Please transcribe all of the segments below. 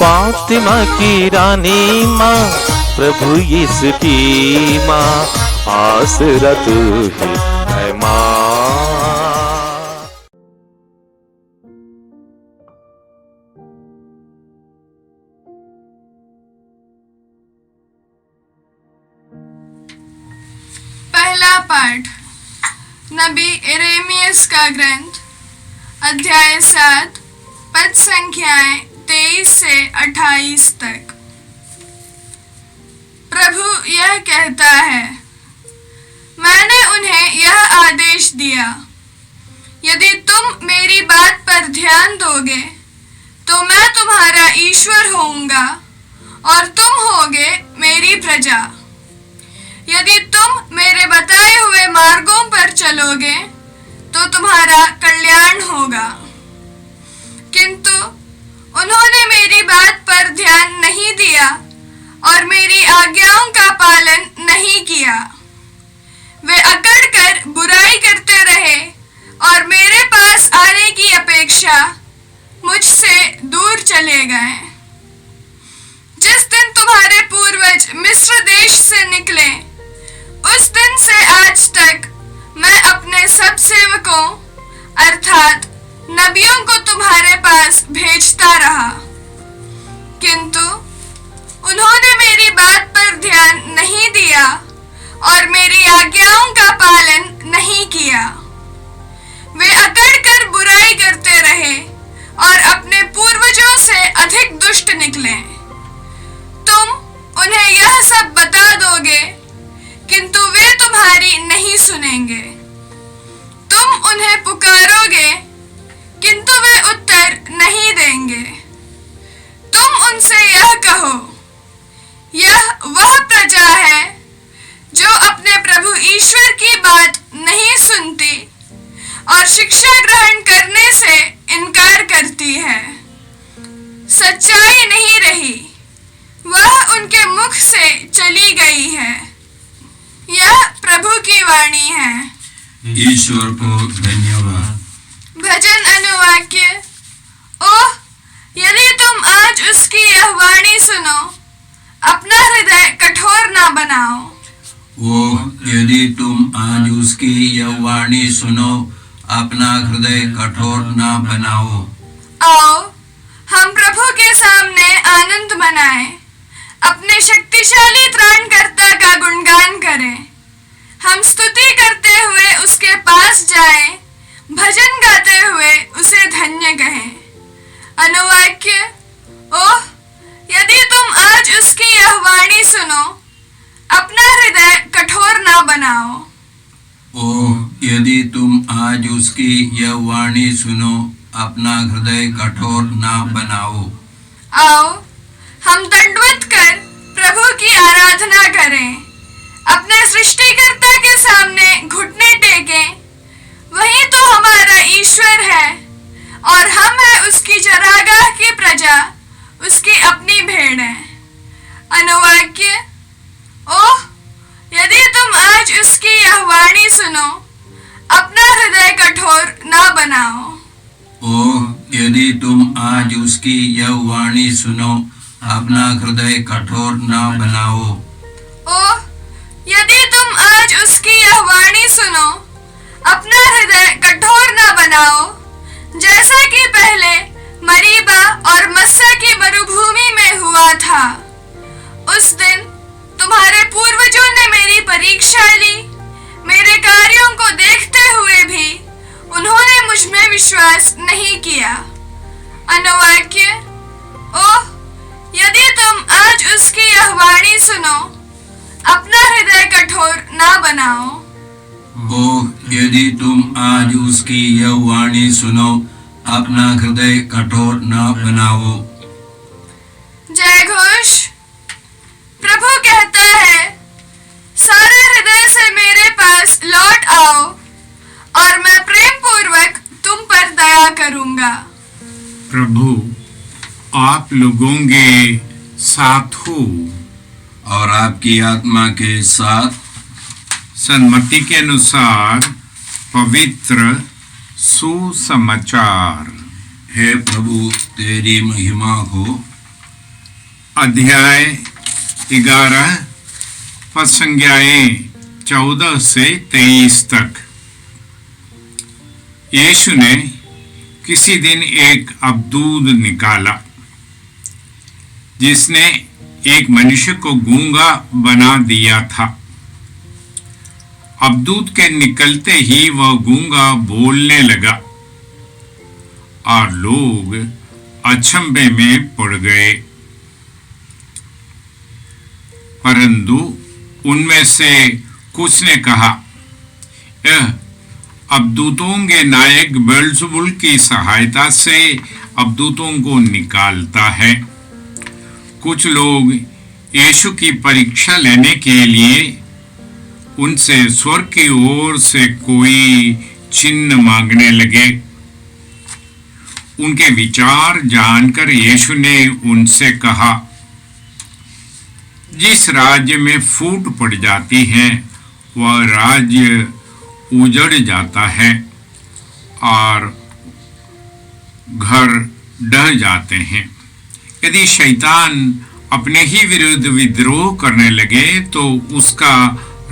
फातिमा की रानी माँ, प्रभु यीशु की माँ, आसरा तू ही है माँ। पहला पाठ नबी यिर्मयाह का ग्रंथ, अध्याय 7, पद संख्याएं 23 से 28 तक। प्रभु यह कहता है, मैंने उन्हें यह आदेश दिया, यदि तुम मेरी बात पर ध्यान दोगे तो मैं तुम्हारा ईश्वर होऊंगा और तुम होगे मेरी प्रजा। यदि तुम मेरे बताए हुए मार्गों पर चलोगे तो तुम्हारा कल्याण होगा। किंतु उन्होंने मेरी बात पर ध्यान नहीं दिया और मेरी आज्ञाओं का पालन नहीं किया। वे अकड़ कर बुराई करते रहे और मेरे पास आने की अपेक्षा मुझसे दूर चले गए। जिस दिन तुम्हारे पूर्वज मिस्र देश से निकले, उस दिन से आज तक मैं अपने सब सेवकों अर्थात नबियों को तुम्हारे पास भेजता रहा, किंतु उन्होंने मेरी बात पर ध्यान नहीं दिया और मेरी आज्ञाओं का पालन नहीं किया। वे अकड़ कर बुराई करते रहे और अपने पूर्वजों से अधिक दुष्ट निकले। तुम उन्हें यह सब बता दोगे, किंतु वे तुम्हारी नहीं सुनेंगे। तुम उन्हें पुकारोगे, किंतु वे उत्तर नहीं देंगे। तुम उनसे यह कहो, यह वह प्रजा है जो अपने प्रभु ईश्वर की बात नहीं सुनती और शिक्षा ग्रहण करने से इनकार करती है। सच्चाई नहीं रही, वह उनके मुख से चली गई है। यह प्रभु की वाणी है। ईश्वर को धन्यवाद। भजन अनुवाक्य। ओह, यदि तुम आज उसकी यह वाणी सुनो, अपना हृदय कठोर ना बनाओ। ओह, यदि तुम आज उसकी यह वाणी सुनो, अपना हृदय कठोर ना बनाओ। आओ, हम प्रभु के सामने आनंद मनाएं, अपने शक्तिशाली त्राणकर्ता का गुणगान करें। हम स्तुति करते हुए उसके पास जाएं, भजन गाते हुए उसे धन्य कहें। अनुवाक्य। ओह, यदि तुम आज उसकी यह वाणी सुनो, अपना हृदय कठोर ना बनाओ। ओह, यदि तुम आज उसकी यह वाणी सुनो, अपना हृदय कठोर ना बनाओ। आओ, हम दंडवत कर प्रभु की आराधना करें, अपने सृष्टिकर्ता के सामने घुटने टेकें। वही तो हमारा ईश्वर है और हम है उसकी चरागाह की प्रजा, उसकी अपनी भेड़ है। अनुवाक्य। ओह, यदि तुम आज उसकी यह वाणी सुनो, अपना हृदय कठोर ना बनाओ। ओह, यदि तुम आज उसकी यह वाणी सुनो, अपना हृदय कठोर ना बनाओ। ओह, यदि तुम आज उसकी यह वाणी सुनो, अपना हृदय कठोर न बनाओ, जैसा कि पहले मरीबा और मस्सा की मरुभूमि में हुआ था। उस दिन तुम्हारे पूर्वजों ने मेरी परीक्षा ली, मेरे कार्यों को देखते हुए भी उन्होंने मुझ में विश्वास नहीं किया। अनुवाक्य। ओह, यदि तुम आज उसकी यह वाणी सुनो, अपना हृदय कठोर ना बनाओ। ओह, यदि तुम आज उसकी यह वाणी सुनो, अपना हृदय कठोर ना बनाओ। जय घोष। प्रभु कहता है, सारे हृदय से मेरे पास लौट आओ और मैं प्रेम पूर्वक तुम पर दया करूंगा। प्रभु आप लोगों के साथ हो और आपकी आत्मा के साथ। सन्मति के अनुसार पवित्र सुसमाचार। हे प्रभु, तेरी महिमा हो। अध्याय 11 पद संज्ञाएं 14 से 23 तक। यीशु ने किसी दिन एक अबदूत निकाला जिसने एक मनुष्य को गूंगा बना दिया था। अबदूत के निकलते ही वह गूंगा बोलने लगा और लोग अचंभे में पड़ गए। परंतु उनमें से कुछ ने कहा, यह अबदूतों के नायक बेल्ज़ेबुल की सहायता से अबदूतों को निकालता है। कुछ लोग यीशु की परीक्षा लेने के लिए उनसे स्वर्ग की ओर से कोई चिन्ह मांगने लगे। उनके विचार जानकर यीशु ने उनसे कहा, जिस राज्य में फूट पड़ जाती है वह राज्य उजड़ जाता है और घर ढह जाते हैं। यदि शैतान अपने ही विरुद्ध विद्रोह करने लगे तो उसका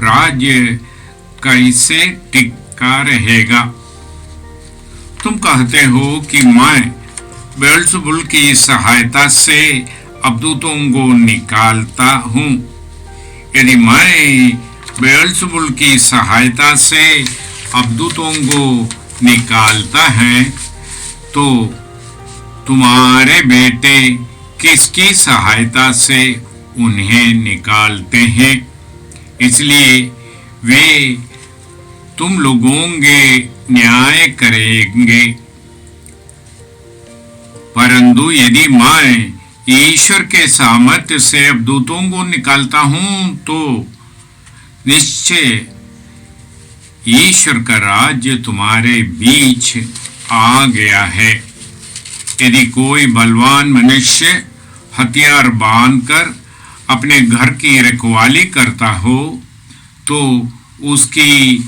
राज्य कैसे टिका रहेगा? तुम कहते हो कि मैं बेल्ज़ेबुल की सहायता से अबदूतों को निकालता हूँ। यदि मैं बेल्ज़ेबुल की सहायता से अबदूतों को निकालता है तो तुम्हारे बेटे किसकी सहायता से उन्हें निकालते हैं? इसलिए वे तुम लोगों के न्याय करेंगे। परंतु यदि मैं ईश्वर के सामर्थ्य से अबदूतों को निकालता हूं तो निश्चय ईश्वर का राज्य तुम्हारे बीच आ गया है। यदि कोई बलवान मनुष्य हथियार बांधकर अपने घर की रखवाली करता हो तो उसकी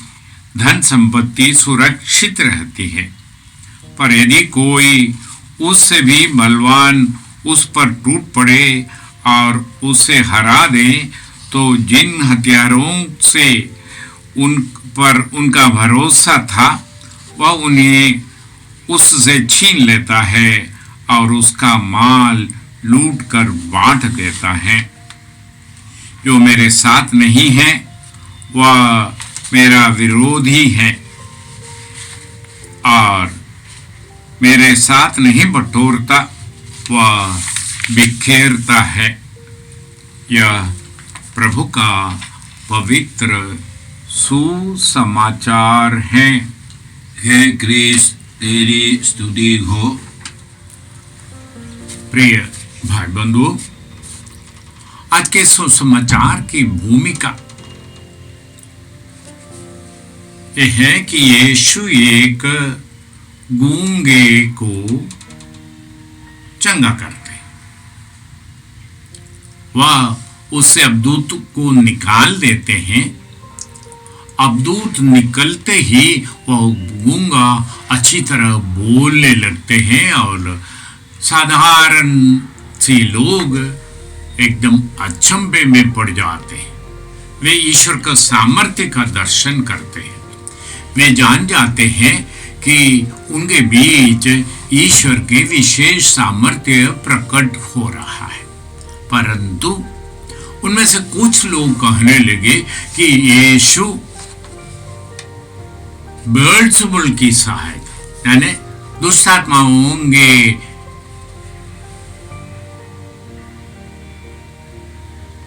धन संपत्ति सुरक्षित रहती है। पर यदि कोई उससे भी बलवान उस पर टूट पड़े और उसे हरा दे तो जिन हथियारों से उन पर उनका भरोसा था वह उन्हें उससे छीन लेता है और उसका माल लूट कर बांट देता है। जो मेरे साथ नहीं है वह मेरा विरोधी है और मेरे साथ नहीं बटोरता वह बिखेरता है। यह प्रभु का पवित्र सुसमाचार है। हे क्रिस्त, तेरी स्तुति हो। प्रिय भाई बंधुओं, आज के सुसमाचार की भूमिका यह है कि यीशु एक गूंगे को चंगा करते, वह उससे अबदूत को निकाल देते हैं। अबदूत निकलते ही वह गूंगा अच्छी तरह बोलने लगते हैं और साधारण से लोग एकदम अचंभे में पड़ जाते हैं। वे ईश्वर का सामर्थ्य का दर्शन करते हैं। वे जान जाते हैं कि उनके बीच ईश्वर के विशेष सामर्थ्य प्रकट हो रहा है। परंतु उनमें से कुछ लोग कहने लगे कि यीशु बेल्ज़ेबुल की सहायता यानी दुष्ट आत्माओं के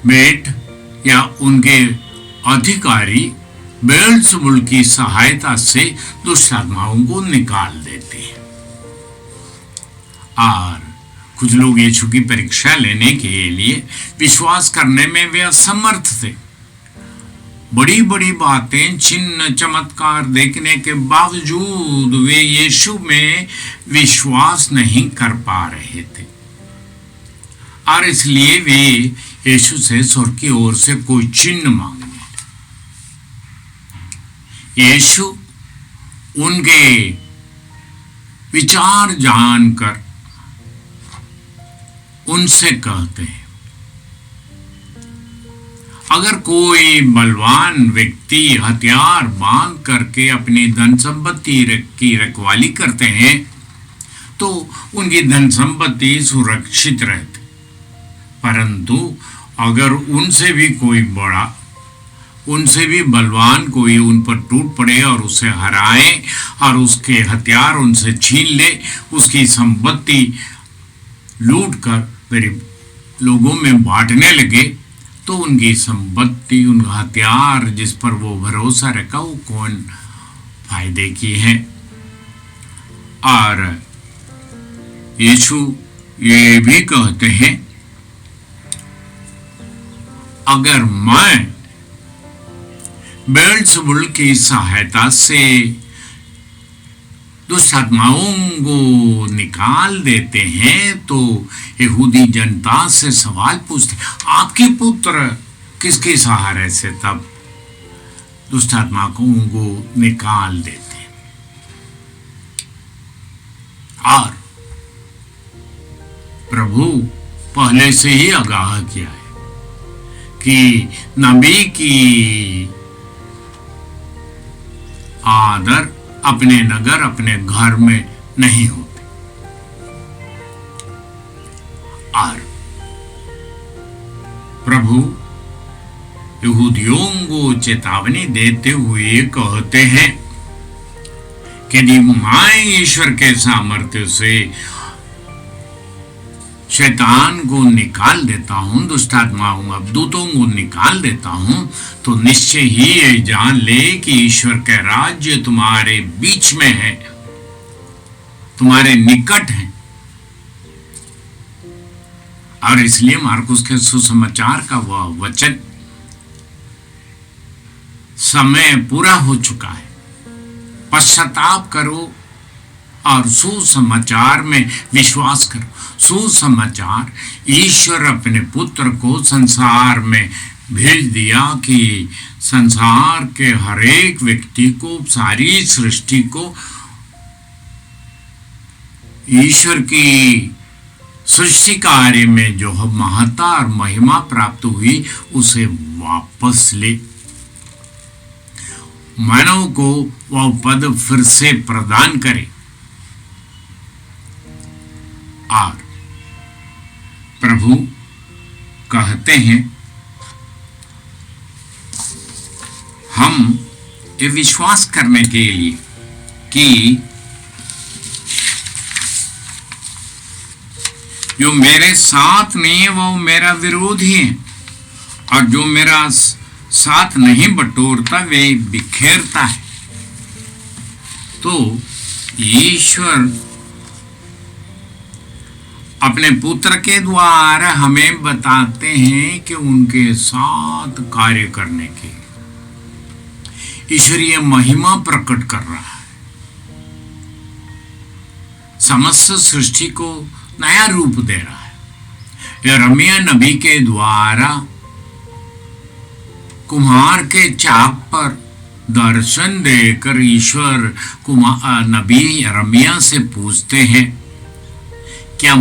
बेट या उनके अधिकारी बेल्ज़ेबुल की सहायता से दुष्ट आत्माओं को निकाल देते हैं। और कुछ लोग यीशु की परीक्षा लेने के लिए विश्वास करने में वे असमर्थ थे। बड़ी बड़ी बातें, चिन्ह, चमत्कार देखने के बावजूद वे यीशु में विश्वास नहीं कर पा रहे थे और इसलिए वे यीशु से स्वर्ग की ओर से कोई चिन्ह मांगने। यीशु उनके विचार जानकर उनसे कहते हैं, अगर कोई बलवान व्यक्ति हथियार बांध करके अपनी धन संपत्ति की रखवाली करते हैं तो उनकी धन संपत्ति सुरक्षित रहती, परंतु अगर उनसे भी कोई बड़ा, उनसे भी बलवान कोई उन पर टूट पड़े और उसे हराए और उसके हथियार उनसे छीन ले, उसकी संपत्ति लूट कर फिर लोगों में बांटने लगे, तो उनकी संपत्ति, उनका हथियार जिस पर वो भरोसा रखा, वो कौन फायदे की है। और यीशु ये भी कहते हैं, अगर मैं बेल्ज़ेबुल की सहायता से दुष्ट आत्माओं को निकाल देते हैं तो यहूदी जनता से सवाल पूछते, आपके पुत्र किसके सहारे से तब दुष्ट आत्माओं को निकाल देते हैं। और प्रभु पहले से ही आगाह किया है कि नबी की आदर अपने नगर, अपने घर में नहीं होती। और प्रभु यहूदियों को चेतावनी देते हुए कहते हैं कि यदि मैं ईश्वर के सामर्थ्य से शैतान को निकाल देता हूं, दुष्ट आत्माओं अवदूतों को निकाल देता हूं, तो निश्चय ही ये जान ले कि ईश्वर का राज्य तुम्हारे बीच में है, तुम्हारे निकट है। और इसलिए मार्कुस के सुसमाचार का वह वचन, समय पूरा हो चुका है, पश्चाताप करो और सुसमाचार में विश्वास करो। सुसमाचार, ईश्वर अपने पुत्र को संसार में भेज दिया कि संसार के हर एक व्यक्ति को, सारी सृष्टि को ईश्वर की सृष्टि कार्य में जो महत्ता और महिमा प्राप्त हुई उसे वापस ले, मानव को वह पद फिर से प्रदान करे। और प्रभु कहते हैं, हम ये विश्वास करने के लिए कि जो मेरे साथ नहीं है वो मेरा विरोधी है, और जो मेरा साथ नहीं बटोरता वे बिखेरता है। तो ईश्वर अपने पुत्र के द्वारा हमें बताते हैं कि उनके साथ कार्य करने के ईश्वरीय महिमा प्रकट कर रहा है, समस्त सृष्टि को नया रूप दे रहा है। यिर्मयाह नबी के द्वारा कुम्हार के चाक पर दर्शन देकर ईश्वर नबी यिर्मयाह से पूछते हैं, क्या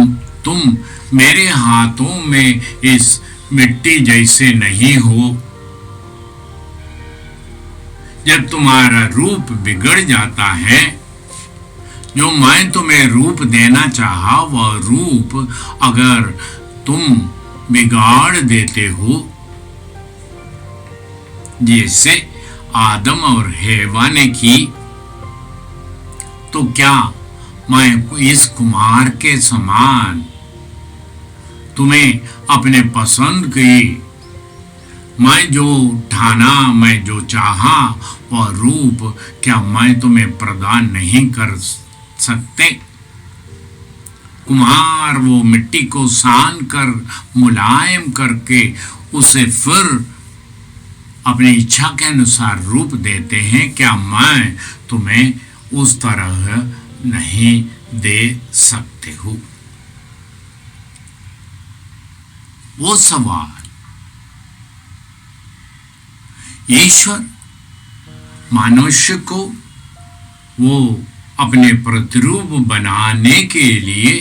तुम मेरे हाथों में इस मिट्टी जैसे नहीं हो? जब तुम्हारा रूप बिगड़ जाता है, जो मैं तुम्हें रूप देना चाहा वह रूप अगर तुम बिगाड़ देते हो, जैसे आदम और हेवा ने की, तो क्या मैं इस कुम्हार के समान तुम्हें अपने पसंद की, मैं जो ठाना, मैं जो चाहा वह रूप क्या मैं तुम्हें प्रदान नहीं कर सकते? कुम्हार वो मिट्टी को सान कर मुलायम करके उसे फिर अपनी इच्छा के अनुसार रूप देते हैं। क्या मैं तुम्हें उस तरह नहीं दे सकते हो? वो सवाल ईश्वर मनुष्य को वो अपने प्रतिरूप बनाने के लिए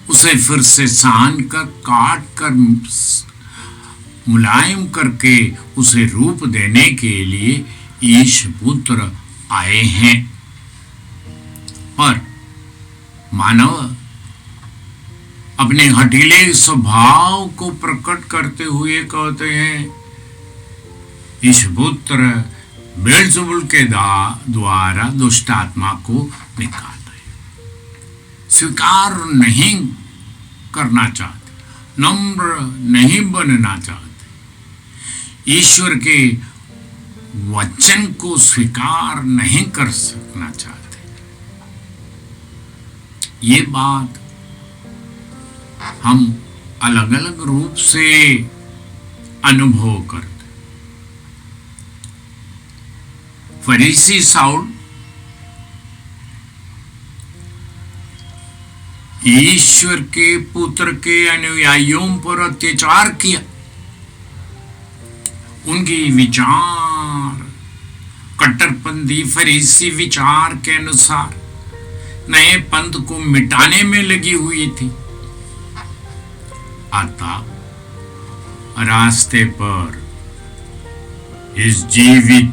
उसे फिर से सान कर, काट कर मुलायम करके उसे रूप देने के लिए ईश पुत्र आए हैं। पर मानव अपने हठीले स्वभाव को प्रकट करते हुए कहते हैं, ईश पुत्र बेल्ज़ेबुल के द्वारा दुष्ट आत्मा को निकालता है। स्वीकार नहीं करना चाहते, नम्र नहीं बनना चाहते, ईश्वर के वचन को स्वीकार नहीं कर सकना चाहते। ये बात हम अलग अलग रूप से अनुभव करते। फरीसी साउल ईश्वर के पुत्र के अनुयायियों पर अत्याचार किया। उनकी विचार कट्टरपंथी फरीसी विचार के अनुसार नए पंथ को मिटाने में लगी हुई थी। अतः रास्ते पर इस जीवित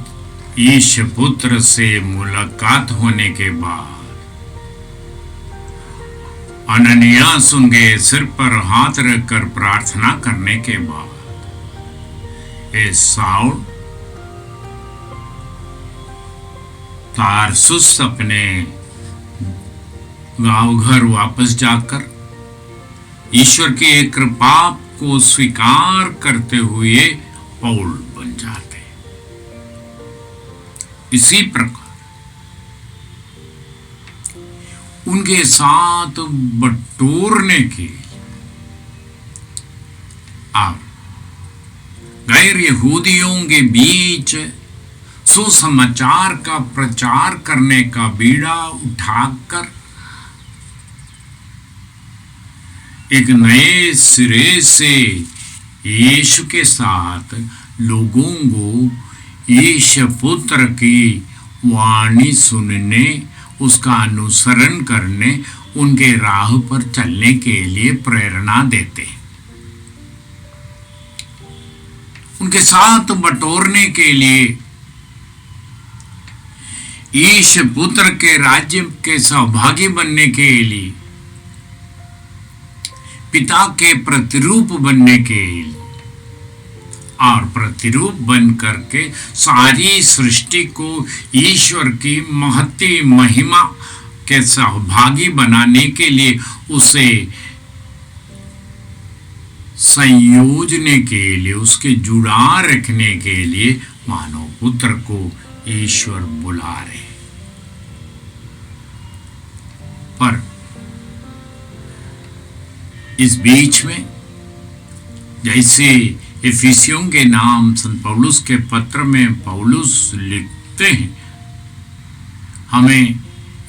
ईश पुत्र से मुलाकात होने के बाद अननियास उनके सिर पर हाथ रखकर प्रार्थना करने के बाद साउल तारसुस अपने गांव घर वापस जाकर ईश्वर की कृपा को स्वीकार करते हुए पौल बन जाते। इसी प्रकार उनके साथ बटोरने की आप गैर यहूदियों के बीच सुसमाचार का प्रचार करने का बीड़ा उठाकर एक नए सिरे से यीशु के साथ लोगों को यीशु पुत्र की वाणी सुनने, उसका अनुसरण करने, उनके राह पर चलने के लिए प्रेरणा देते। उनके साथ बटोरने के लिए, ईश पुत्र के राज्य के सहभागी बनने के लिए, पिता के प्रतिरूप बनने के लिए और प्रतिरूप बन करके सारी सृष्टि को ईश्वर की महती महिमा के सहभागी बनाने के लिए, उसे संयोजने के लिए, उसके जुड़ा रखने के लिए मानव पुत्र को ईश्वर बुला रहे। पर इस बीच में जैसे इफिसियों के नाम संत पौलुस के पत्र में पौलुस लिखते हैं, हमें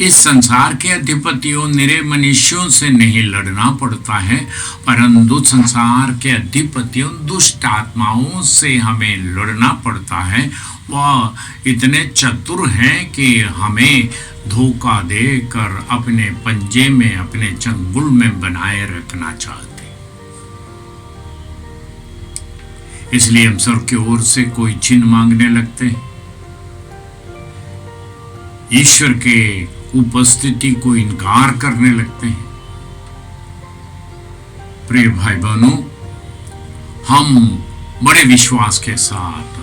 इस संसार के अधिपतियों निरे मनुष्यों से नहीं लड़ना पड़ता है, परंतु संसार के अधिपतियों दुष्ट आत्माओं से हमें लड़ना पड़ता है। वह इतने चतुर हैं कि हमें धोखा देकर अपने पंजे में, अपने चंगुल में बनाए रखना चाहते। इसलिए हम सर की ओर से कोई चिन्ह मांगने लगते हैं, ईश्वर के उपस्थिति को इनकार करने लगते हैं। प्रिय भाई बहनों, हम बड़े विश्वास के साथ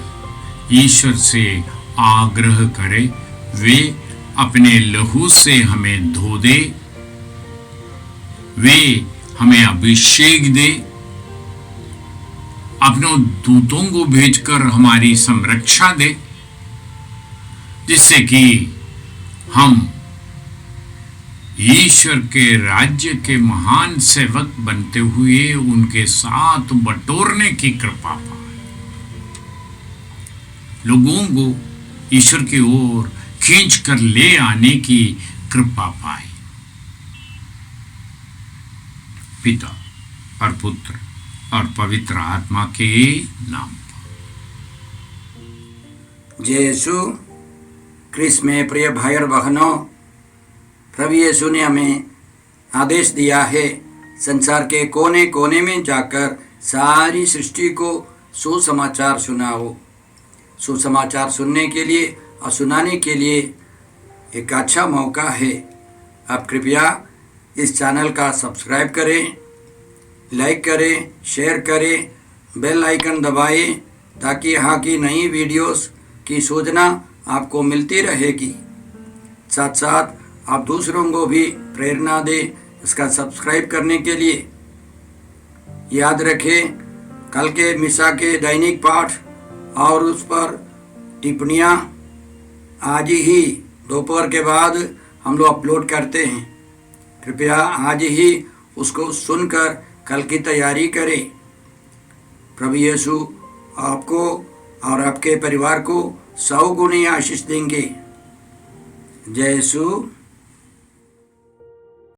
ईश्वर से आग्रह करें, वे अपने लहू से हमें धो दे, वे हमें अभिषेक दे, अपने दूतों को भेजकर हमारी संरक्षा दे, जिससे कि हम ईश्वर के राज्य के महान सेवक बनते हुए उनके साथ बटोरने की कृपा पाए, लोगों को ईश्वर की ओर खींच कर ले आने की कृपा पाए। पिता और पुत्र और पवित्र आत्मा के नाम पर। यीशु क्रिस्त में प्रिय भाई और बहनों, प्रभु यीशु ने हमें आदेश दिया है संसार के कोने कोने में जाकर सारी सृष्टि को सुसमाचार सुनाओ। सुसमाचार सुनने के लिए और सुनाने के लिए एक अच्छा मौका है। आप कृपया इस चैनल का सब्सक्राइब करें, लाइक करें, शेयर करें, बेल आइकन दबाएं ताकि यहाँ की नई वीडियोस की सूचना आपको मिलती रहेगी। साथ साथ आप दूसरों को भी प्रेरणा दें इसका सब्सक्राइब करने के लिए। याद रखें, कल के मिसा के दैनिक पाठ और उस पर टिप्पणियाँ आज ही दोपहर के बाद हम लोग अपलोड करते हैं। कृपया आज ही उसको सुनकर कल की तैयारी करें। प्रभु यीशु आपको और आपके परिवार को 100 गुनी आशीष देंगे। जय यीशु।